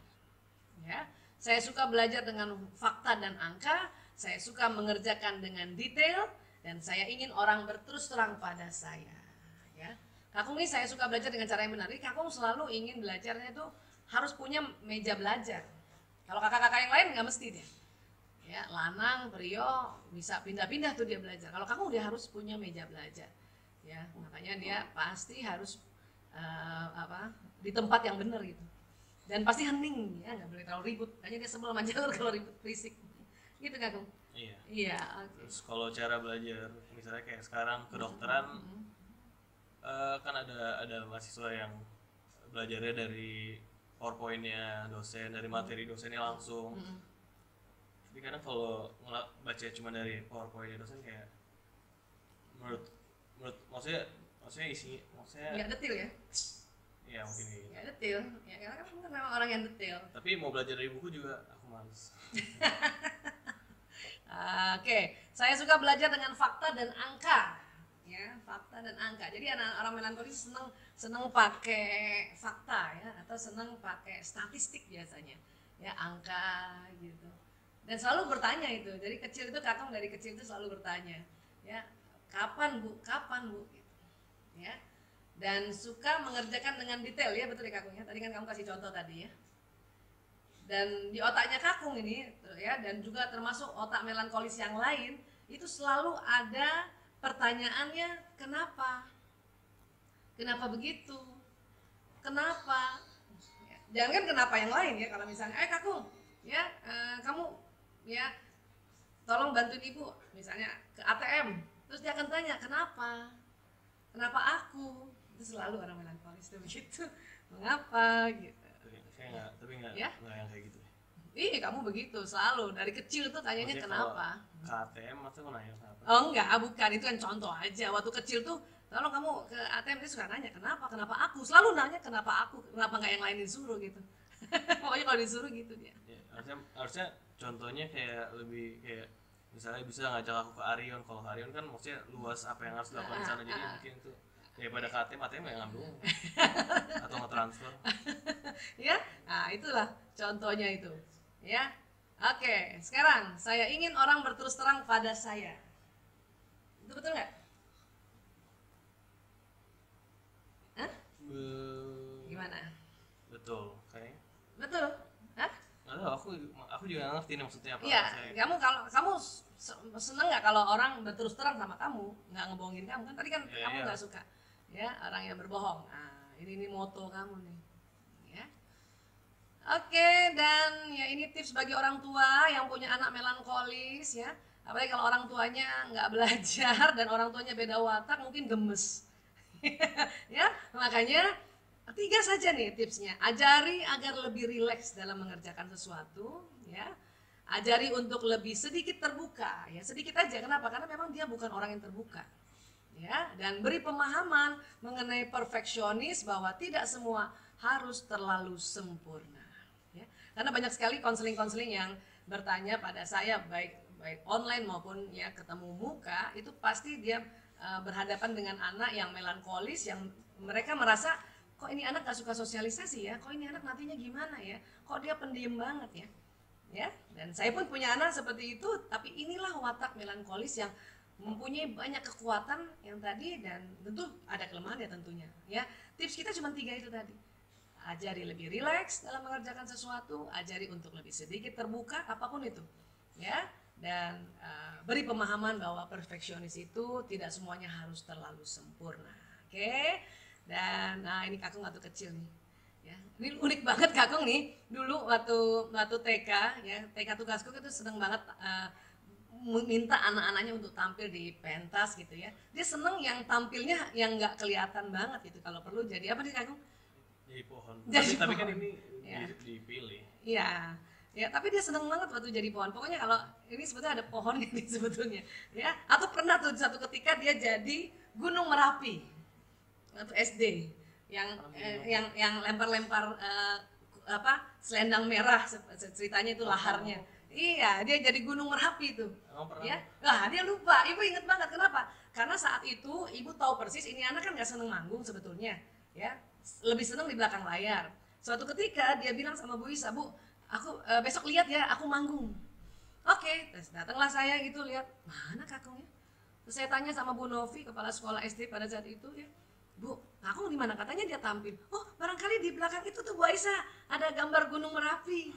Ya. Saya suka belajar dengan fakta dan angka, saya suka mengerjakan dengan detail, dan saya ingin orang berterus terang pada saya. Ya. Kakung ini saya suka belajar dengan cara yang benar. Jadi Kakung selalu ingin belajarnya itu harus punya meja belajar. Kalau kakak-kakak yang lain nggak mesti dia. Ya, lanang, prio bisa pindah-pindah tuh dia belajar. Kalau Kakung dia harus punya meja belajar. Ya, makanya dia pasti harus di tempat yang benar gitu. Dan pasti hening ya, nggak boleh terlalu ribut. Makanya dia sebel sama jalur kalau ribut berisik. Gitu Kakung. Iya. Iya, oke. Terus kalau cara belajar, misalnya kayak sekarang kedokteran, kan ada mahasiswa yang belajarnya dari PowerPoint-nya dosen, dari materi dosennya langsung. Tapi kadang kalau baca cuma dari PowerPoint-nya dosen kayak menurut maksudnya Nggak detail ya? ya mungkin gitu. Nggak detail. Ya karena kan memang orang yang detail. Tapi mau belajar dari buku juga aku males. Oke, saya suka belajar dengan fakta dan angka. Ya, fakta dan angka. Jadi orang melankolis senang pakai fakta ya, atau senang pakai statistik biasanya. Ya, angka gitu. Dan selalu bertanya itu. Jadi kecil itu Kakung dari kecil itu selalu bertanya, ya, kapan Bu? Kapan Bu? Gitu. Ya. Dan suka mengerjakan dengan detail ya, betul ya Kakung ya. Tadi kan kamu kasih contoh tadi ya. Dan di otaknya Kakung ini ya, dan juga termasuk otak melankolis yang lain, itu selalu ada pertanyaannya, kenapa? Kenapa begitu? Kenapa? Ya, jangan kan kenapa yang lain ya, kalau misalnya Kakung ya, kamu ya tolong bantuin ibu misalnya ke ATM, terus dia akan tanya kenapa? Kenapa aku? Itu selalu orang melankolis tuh begitu. Mengapa gitu. Tapi nggak Ya? yang kayak gitu. Ih, kamu begitu selalu dari kecil tuh tanyanya Maksudnya kenapa? Ke ATM masa mau nanya kenapa? Oh enggak, bukan, itu kan contoh aja. Waktu kecil tuh kalau kamu ke ATM dia suka nanya kenapa aku, selalu nanya kenapa aku, kenapa nggak yang lain disuruh gitu. Pokoknya kalau disuruh gitu dia. Ya, harusnya contohnya kayak lebih kayak misalnya bisa ngajak aku ke Arion. Kalau Arion kan maksudnya luas apa yang harus dilakukan di sana, jadi mungkin itu daripada ke ATM ya ngambil atau nge-transfer. Ya, nah itulah contohnya itu. Ya, oke. Sekarang saya ingin orang berterus terang pada saya. Itu betul nggak? Gimana? Betul, kayaknya. Betul? Hah? Nggak tahu, aku juga nggak ngerti nih maksudnya apa. Iya, kamu seneng nggak kalau orang berterus terang sama kamu, nggak ngebohongin kamu kan? Tadi kan Iya, kamu iya. nggak suka, ya orang yang berbohong. Nah, ini moto kamu nih, ya. Oke, dan ya ini tips bagi orang tua yang punya anak melankolis ya. Apalagi kalau orang tuanya nggak belajar dan orang tuanya beda watak, mungkin gemes. Ya, makanya 3 saja nih tipsnya. Ajari agar lebih rileks dalam mengerjakan sesuatu, ya. Ajari untuk lebih sedikit terbuka, ya sedikit aja. Kenapa? Karena memang dia bukan orang yang terbuka, ya. Dan beri pemahaman mengenai perfeksionis bahwa tidak semua harus terlalu sempurna, ya. Karena banyak sekali konseling-konseling yang bertanya pada saya baik online maupun ya ketemu muka, itu pasti dia berhadapan dengan anak yang melankolis, yang mereka merasa kok ini anak gak suka sosialisasi ya, kok ini anak nantinya gimana ya, kok dia pendiam banget ya. Ya, dan saya pun punya anak seperti itu, tapi inilah watak melankolis yang mempunyai banyak kekuatan yang tadi, dan tentu ada kelemahannya tentunya. Ya, tips kita cuma 3 itu tadi. Ajari lebih rileks dalam mengerjakan sesuatu, ajari untuk lebih sedikit terbuka apapun itu. Ya, dan beri pemahaman bahwa perfeksionis itu tidak semuanya harus terlalu sempurna. Oke. Dan nah ini Kakung waktu kecil nih. Ya, ini unik banget Kakung nih. Dulu waktu TK ya, TK tugasku itu seneng banget minta anak-anaknya untuk tampil di pentas gitu ya. Dia seneng yang tampilnya yang nggak kelihatan banget gitu. Kalau perlu jadi apa nih Kakung? Jadi pohon. Jadi Tapi kan pohon. ini Ya. dipilih. Iya. Ya, tapi dia seneng banget waktu jadi pohon. Pokoknya kalau ini sebetulnya ada pohon ini sebetulnya, ya. Atau pernah tuh satu ketika dia jadi Gunung Merapi waktu SD, yang lempar-lempar selendang merah, ceritanya itu laharnya. Iya, dia jadi Gunung Merapi itu. Emang pernah? Ya, nah dia lupa. Ibu inget banget kenapa? Karena saat itu ibu tahu persis ini anak kan nggak seneng manggung sebetulnya, ya. Lebih seneng di belakang layar. Suatu ketika dia bilang sama Bu Isa, Bu, aku besok lihat ya, aku manggung. Oke, terus datanglah saya gitu lihat, mana Kakungnya? Terus saya tanya sama Bu Novi, kepala sekolah SD pada saat itu ya, Bu, Kakung di mana? Katanya dia tampil. Oh, barangkali di belakang itu tuh Bu Aisyah ada gambar Gunung Merapi.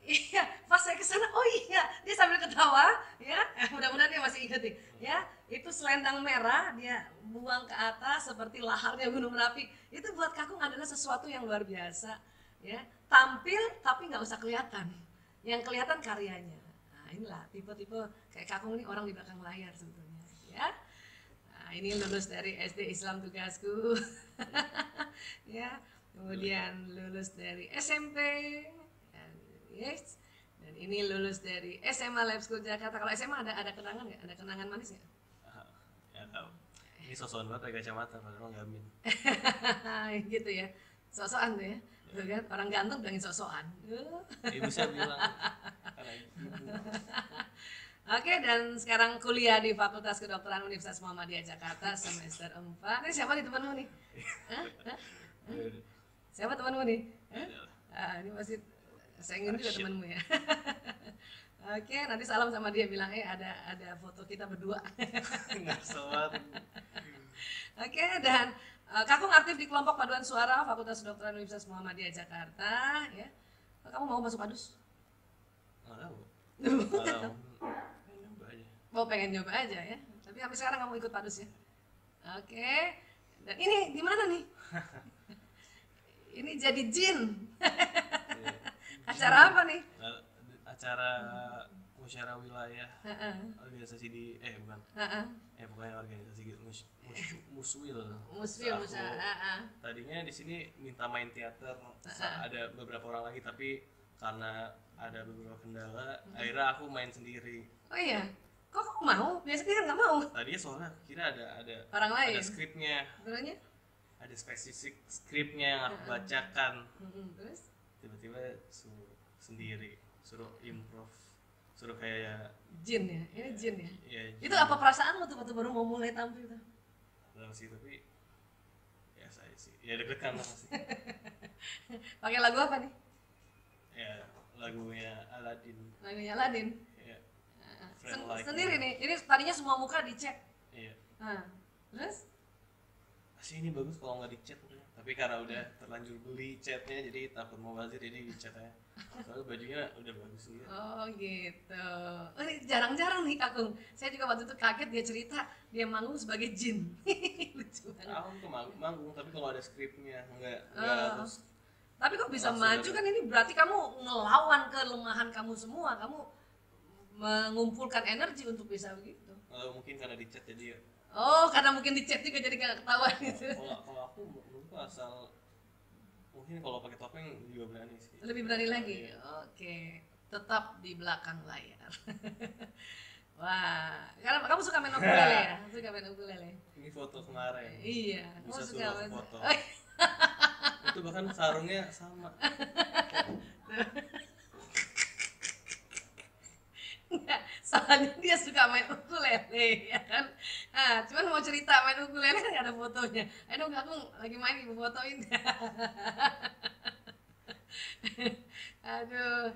Iya, pas saya ke sana, oh iya, dia sambil ketawa, ya, mudah-mudahan dia masih ingat nih, ya, itu selendang merah dia buang ke atas seperti laharnya Gunung Merapi. Itu buat Kakung adalah sesuatu yang luar biasa, ya, tampil tapi nggak usah kelihatan, yang kelihatan karyanya. Nah, inilah tipe-tipe kayak Kakung ini orang di belakang layar sebetulnya, ya. Nah, ini lulus dari SD Islam Tugasku, ya, kemudian lulus dari SMP. Yes. Dan ini lulus dari SMA Lab School Jakarta. Kalau SMA ada kenangan nggak? Ada kenangan manis nggak? Ya tahu. Ini sosokan banget pakai kacamata padahal gamin. Gitu ya. Sosokan tuh ya. Tuh kan orang ganteng bilangin sosokan. Ibu saya bilang karena ibu. Oke, dan sekarang kuliah di Fakultas Kedokteran Universitas Muhammadiyah Jakarta semester 4. Ini siapa nih temanmu nih? Hah? Siapa temanmu nih? Ini masih saya ingin juga temanmu ya. Oke, nanti salam sama dia, bilang ada foto kita berdua. Nggak sobat. Oke, dan Kakung aktif di kelompok paduan suara Fakultas Kedokteran Universitas Muhammadiyah Jakarta, ya. Kamu mau masuk padus? Nggak tahu. Nggak tahu. Nyoba aja. Mau pengen nyoba aja ya. Tapi sampai sekarang kamu ikut padus ya. Oke. Dan ini di mana nih? Ini jadi jin. Acara apa nih? Acara musyawarah wilayah organisasi di bukan. Pokoknya organisasi gitu muswil. Muswil. Tadinya di sini minta main teater, ada beberapa orang lagi tapi karena ada beberapa kendala, akhirnya aku main sendiri. Oh iya, kok kamu mau? Biasanya kan nggak mau. Tadinya soalnya kira ada Orang lain. ada skripnya, Sebenarnya? ada spesifik skripnya yang aku bacakan. Terus? Tiba-tiba suruh sendiri, suruh improv, suruh kayak Jin ya, ini jin ya. ya Itu apa perasaanmu tuh waktu baru mau mulai tampil tuh? dalam sih, tapi ya saya sih ya deg-degan lah masih. Pakai lagu apa nih? Ya lagunya Aladdin. Lagunya Aladin. Ya, Friend Like Sendiri Me. nih, ini tadinya semua muka dicek. Iya. Terus? Sih ini bagus kalau nggak dicat, tapi tapi karena udah terlanjur beli catnya jadi takut mau bazir jadi catnya soalnya bajunya udah bagus gitu. Oh gitu. Oh, ini jarang-jarang nih Kakung. Saya juga waktu itu kaget dia cerita dia manggung sebagai jin. Lucu banget. Aku ke manggung tapi kalau ada skripnya enggak harus. Tapi kok bisa Langsung maju kan, ini berarti kamu ngelawan kelemahan kamu semua. Kamu mengumpulkan energi untuk bisa begitu. Mungkin karena dicat jadi ya. Oh, karena mungkin di chat juga jadi gak ketahuan gitu. Kalau aku menurutku asal mungkin kalau pakai topeng juga berani sih. Lebih berani lagi. Iya. Oke, tetap di belakang layar. Wah, karena kamu suka main ukulele ya? Suka main ukulele. Ini foto kemarin. Iya, Bisa kamu suka suruh main. foto. Oh, Itu bahkan sarungnya sama. enggak, soalnya dia suka main ukulele ya kan. Nah, cuman mau cerita main ukulele kan gak ada fotonya. Aduh, aku lagi main ibu fotoin. Aduh,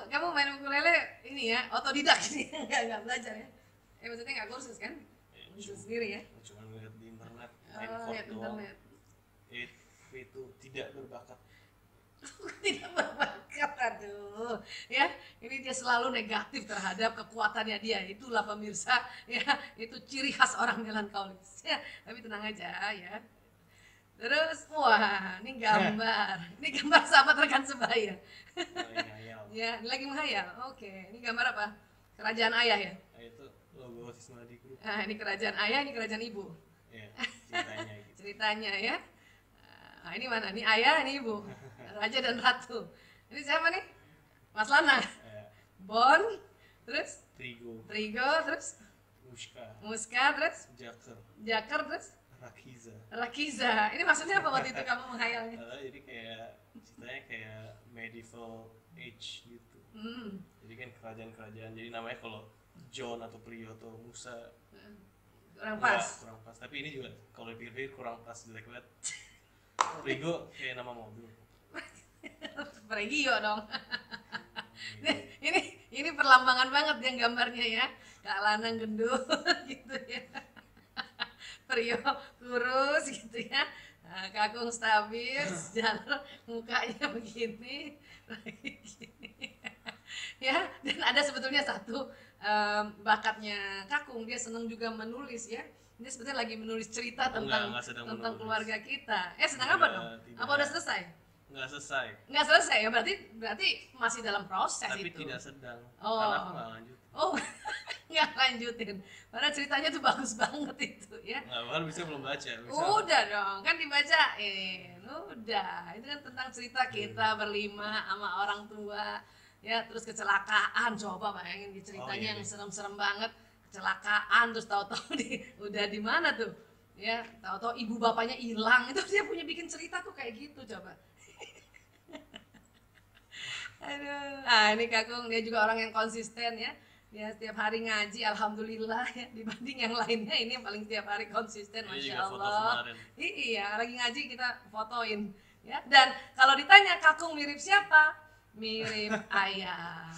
kamu main ukulele ini ya, otodidak sih, nggak belajar ya? Maksudnya nggak kursus kan? Kursus sendiri ya? Cuma ngeliat di internet, main Oh, chord lihat doang. internet. Itu tidak berbakat. Tidak berbakat, aduh ya, ini dia selalu negatif terhadap kekuatannya dia. Itulah pemirsa ya, itu ciri khas orang melankolis ya. Tapi tenang aja ya. Terus wah, ini gambar sahabat rekan sebaya Ngayal. ya. Ini lagi menghayal. Oke, ini gambar apa? Kerajaan ayah ya. Nah, itu logo Sisma di grup. Nah, ini kerajaan ayah, ini kerajaan ibu Ya, ceritanya gitu. ceritanya ya. Nah, ini mana? Ini ayah, ini ibu, raja dan ratu. Ini siapa nih? Mas Lana, Bon, terus Trigo, terus Muska, Muska, terus Jaker, Jakar, terus Rakiza. Rakiza. Ini maksudnya apa waktu itu kamu menghayalnya? Jadi kayak ceritanya kayak medieval age gitu. Jadi kan kerajaan-kerajaan. Jadi namanya kalau John atau Prio atau Musa Kurang enggak, pas. kurang pas. Tapi ini juga kalau dipikir kurang pas, jelek banget. Prigo kayak nama mobil. Regio dong. ini perlambangan banget yang gambarnya ya. Kak Lanang gendut gitu ya. Prio kurus gitu ya. Nah, Kakung stabil, jalan mukanya begini, ya. Dan ada sebetulnya satu bakatnya Kakung, dia senang juga menulis ya. Dia sebetulnya lagi menulis cerita tentang Enggak sedang tentang menulis. keluarga kita. Sedang apa dong? Tidak. Apa udah selesai? Nggak selesai. Nggak selesai ya, berarti masih dalam proses Tapi itu. tidak sedang. Oh. Karena aku nggak lanjut. Oh, nggak lanjutin. Padahal ceritanya tuh bagus banget itu ya. Nggak, bahkan bisa belum baca. Udah dong, kan dibacain. Udah, itu kan tentang cerita kita berlima sama orang tua. Ya, terus kecelakaan. Coba bayangin di ceritanya yang serem-serem banget. Kecelakaan, terus tahu-tahu udah di mana tuh? Ya, tahu-tahu ibu bapaknya hilang. Itu dia punya bikin cerita tuh kayak gitu, coba. Aduh, ini Kakung, dia juga orang yang konsisten ya. Dia setiap hari ngaji, alhamdulillah ya. Dibanding yang lainnya, ini yang paling setiap hari konsisten, Ini masya juga foto Allah. kemarin. Iya, lagi ngaji kita fotoin ya. Dan kalau ditanya Kakung mirip siapa? Mirip ayah.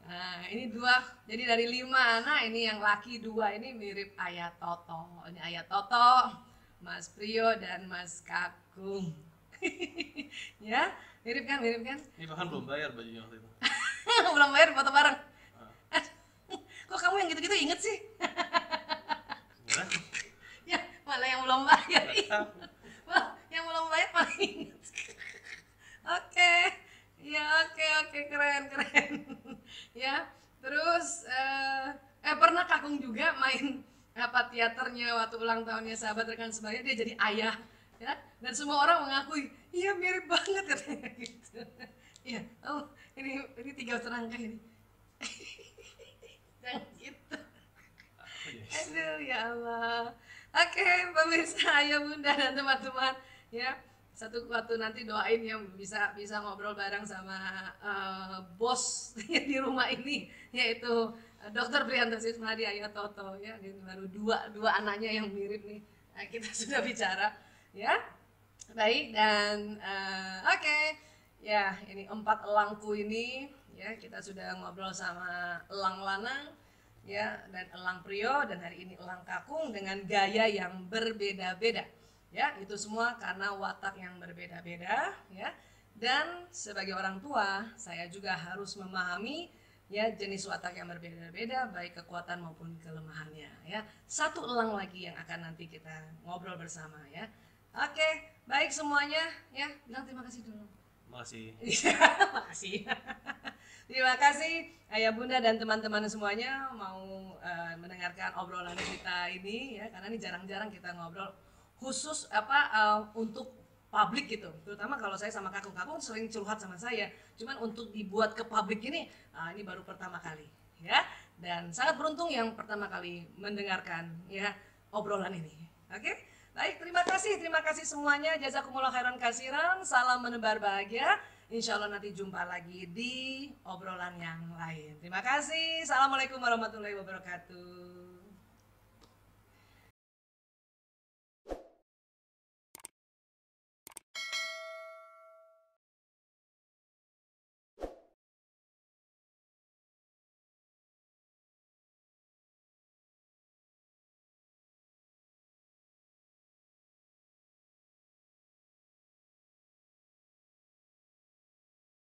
Nah, ini 2, jadi dari 5 anak, ini yang laki 2, ini mirip ayah Toto. Ini ayah Toto, Mas Prio dan Mas Kakung. Ya, mirip kan? Ini bahkan belum bayar bajunya waktu itu. Belum bayar foto bareng. Kok kamu yang gitu-gitu inget sih? Gimana? Ya, malah yang belum bayar. Nggak tahu. Wah, yang belum bayar malah inget. Oke. Ya, oke, keren. Ya, terus pernah Kakung juga main teaternya waktu ulang tahunnya sahabat rekan sebaya, dia jadi ayah ya, dan semua orang mengakui iya mirip banget katanya gitu. Iya, oh ini 3 serangga ini. Jangan gitu. Aduh ya Allah. Oke, pemirsa, ayah bunda dan teman-teman ya, satu waktu nanti doain ya bisa ngobrol bareng sama bos di rumah ini, yaitu Dr. Priyanto Sismadi, ayah Toto ya. Ini baru dua anaknya yang mirip nih. Nah, kita sudah bicara ya. Baik, dan oke. Ya, ini 4 elangku ini ya, kita sudah ngobrol sama elang lanang ya, dan elang prio, dan hari ini elang kakung dengan gaya yang berbeda-beda Ya, itu semua karena watak yang berbeda-beda, ya. Dan sebagai orang tua, saya juga harus memahami ya jenis watak yang berbeda-beda, baik kekuatan maupun kelemahannya, ya. Satu elang lagi yang akan nanti kita ngobrol bersama, ya. Oke, baik semuanya, ya. Bilang terima kasih dulu. Makasih. Makasih. Terima kasih Ayah Bunda dan teman-teman semuanya mau mendengarkan obrolan kita ini, ya, karena ini jarang-jarang kita ngobrol khusus untuk publik gitu. Terutama kalau saya sama kakung-kakung sering curhat sama saya. Cuman untuk dibuat ke publik ini baru pertama kali, ya. Dan sangat beruntung yang pertama kali mendengarkan ya obrolan ini. Oke? Baik, terima kasih semuanya. Jazakumullah khairan kasiran. Salam menebar bahagia. Insya Allah nanti jumpa lagi di obrolan yang lain. Terima kasih. Assalamualaikum warahmatullahi wabarakatuh.